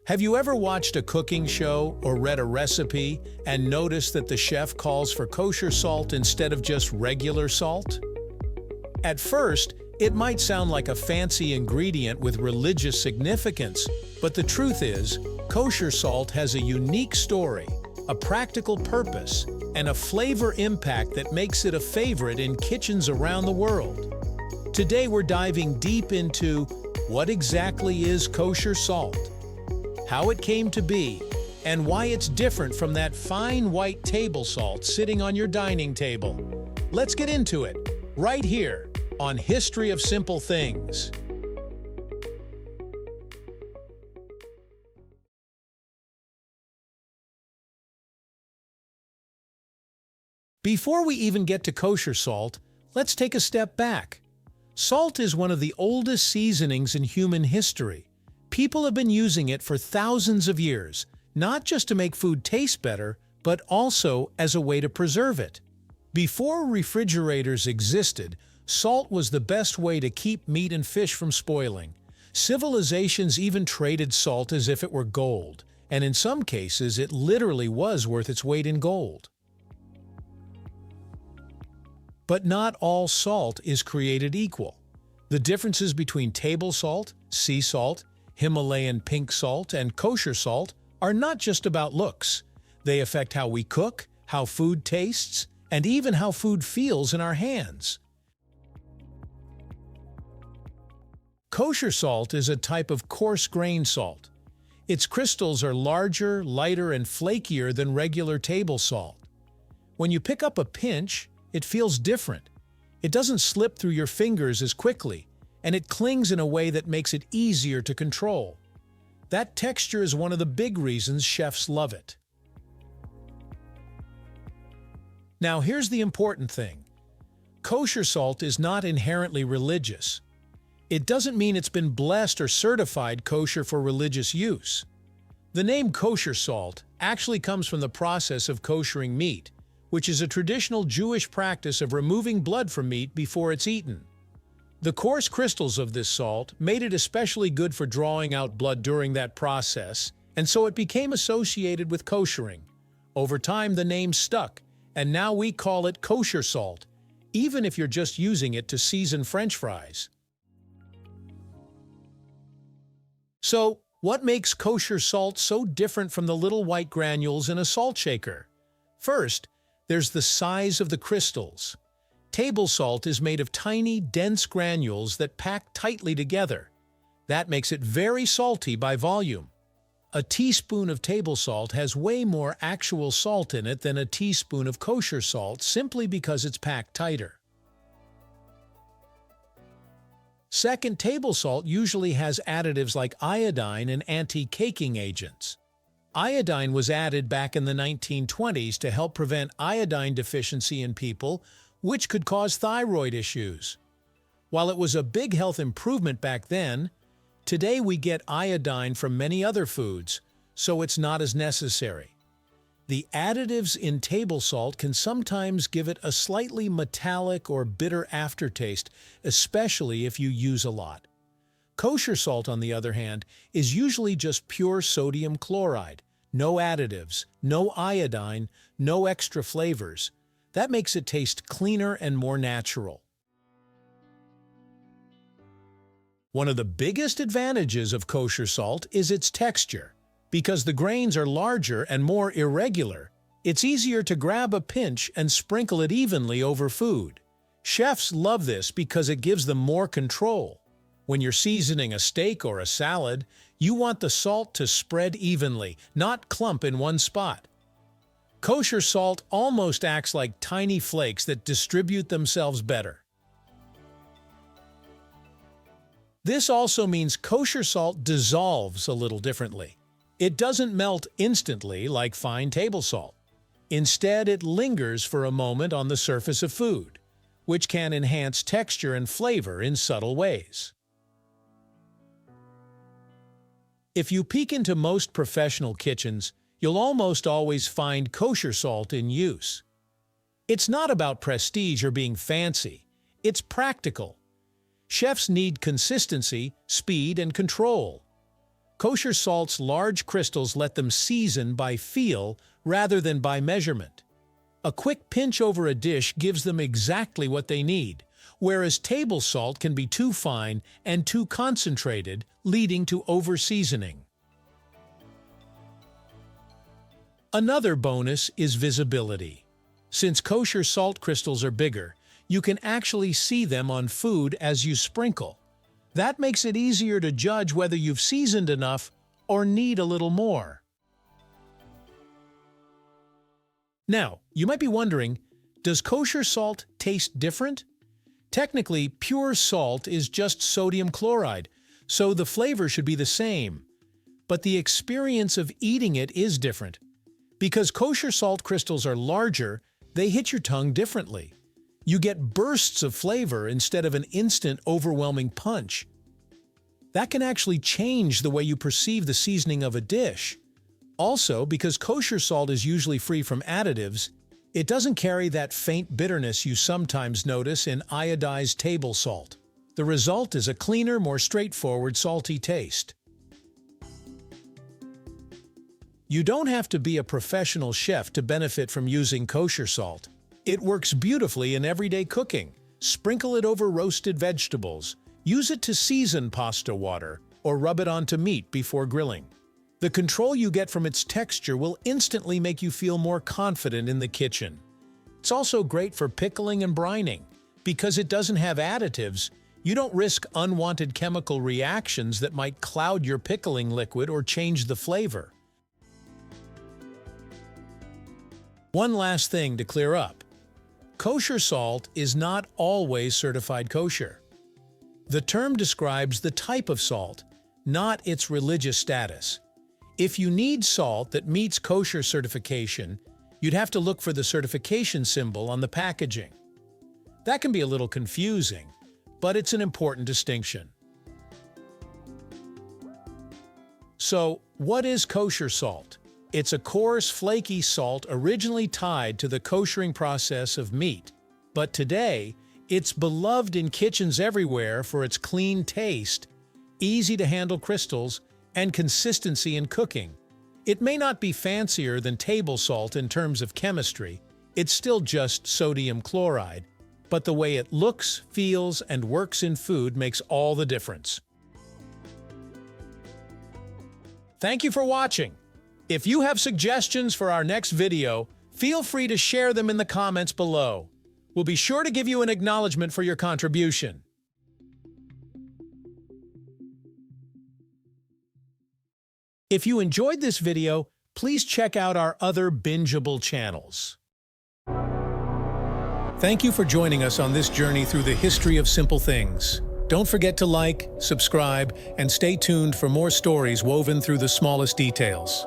Have you ever watched a cooking show or read a recipe and noticed that the chef calls for kosher salt instead of just regular salt? At first, it might sound like a fancy ingredient with religious significance, but the truth is, kosher salt has a unique story, a practical purpose, and a flavor impact that makes it a favorite in kitchens around the world. Today we're diving deep into what exactly is kosher salt, how it came to be, and why it's different from that fine white table salt sitting on your dining table. Let's get into it, right here on History of Simple Things. Before we even get to kosher salt, let's take a step back. Salt is one of the oldest seasonings in human history. People have been using it for thousands of years, not just to make food taste better, but also as a way to preserve it. Before refrigerators existed, salt was the best way to keep meat and fish from spoiling. Civilizations even traded salt as if it were gold, and in some cases it literally was worth its weight in gold. But not all salt is created equal. The differences between table salt, sea salt, Himalayan pink salt, and kosher salt are not just about looks. They affect how we cook, how food tastes, and even how food feels in our hands. Kosher salt is a type of coarse-grained salt. Its crystals are larger, lighter, and flakier than regular table salt. When you pick up a pinch, it feels different. It doesn't slip through your fingers as quickly, and it clings in a way that makes it easier to control. That texture is one of the big reasons chefs love it. Now here's the important thing. Kosher salt is not inherently religious. It doesn't mean it's been blessed or certified kosher for religious use. The name kosher salt actually comes from the process of koshering meat, which is a traditional Jewish practice of removing blood from meat before it's eaten. The coarse crystals of this salt made it especially good for drawing out blood during that process, and so it became associated with koshering. Over time, the name stuck, and now we call it kosher salt, even if you're just using it to season French fries. So, what makes kosher salt so different from the little white granules in a salt shaker? First, there's the size of the crystals. Table salt is made of tiny, dense granules that pack tightly together. That makes it very salty by volume. A teaspoon of table salt has way more actual salt in it than a teaspoon of kosher salt simply because it's packed tighter. Second, table salt usually has additives like iodine and anti-caking agents. Iodine was added back in the 1920s to help prevent iodine deficiency in people, which could cause thyroid issues. While it was a big health improvement back then, today we get iodine from many other foods, so it's not as necessary. The additives in table salt can sometimes give it a slightly metallic or bitter aftertaste, especially if you use a lot. Kosher salt, on the other hand, is usually just pure sodium chloride. No additives, no iodine, no extra flavors. That makes it taste cleaner and more natural. One of the biggest advantages of kosher salt is its texture. Because the grains are larger and more irregular, it's easier to grab a pinch and sprinkle it evenly over food. Chefs love this because it gives them more control. When you're seasoning a steak or a salad, you want the salt to spread evenly, not clump in one spot. Kosher salt almost acts like tiny flakes that distribute themselves better. This also means kosher salt dissolves a little differently. It doesn't melt instantly like fine table salt. Instead, it lingers for a moment on the surface of food, which can enhance texture and flavor in subtle ways. If you peek into most professional kitchens, you'll almost always find kosher salt in use. It's not about prestige or being fancy. It's practical. Chefs need consistency, speed, and control. Kosher salt's large crystals let them season by feel rather than by measurement. A quick pinch over a dish gives them exactly what they need, whereas table salt can be too fine and too concentrated, leading to over-seasoning. Another bonus is visibility. Since kosher salt crystals are bigger, you can actually see them on food as you sprinkle. That makes it easier to judge whether you've seasoned enough or need a little more. Now, you might be wondering, does kosher salt taste different? Technically, pure salt is just sodium chloride, so the flavor should be the same. But the experience of eating it is different. Because kosher salt crystals are larger, they hit your tongue differently. You get bursts of flavor instead of an instant, overwhelming punch. That can actually change the way you perceive the seasoning of a dish. Also, because kosher salt is usually free from additives, it doesn't carry that faint bitterness you sometimes notice in iodized table salt. The result is a cleaner, more straightforward, salty taste. You don't have to be a professional chef to benefit from using kosher salt. It works beautifully in everyday cooking. Sprinkle it over roasted vegetables, use it to season pasta water, or rub it onto meat before grilling. The control you get from its texture will instantly make you feel more confident in the kitchen. It's also great for pickling and brining. Because it doesn't have additives, you don't risk unwanted chemical reactions that might cloud your pickling liquid or change the flavor. One last thing to clear up. Kosher salt is not always certified kosher. The term describes the type of salt, not its religious status. If you need salt that meets kosher certification, you'd have to look for the certification symbol on the packaging. That can be a little confusing, but it's an important distinction. So, what is kosher salt? It's a coarse, flaky salt originally tied to the koshering process of meat. But today, it's beloved in kitchens everywhere for its clean taste, easy-to-handle crystals, and consistency in cooking. It may not be fancier than table salt in terms of chemistry, it's still just sodium chloride, but the way it looks, feels, and works in food makes all the difference. Thank you for watching. If you have suggestions for our next video, feel free to share them in the comments below. We'll be sure to give you an acknowledgement for your contribution. If you enjoyed this video, please check out our other bingeable channels. Thank you for joining us on this journey through the history of simple things. Don't forget to like, subscribe, and stay tuned for more stories woven through the smallest details.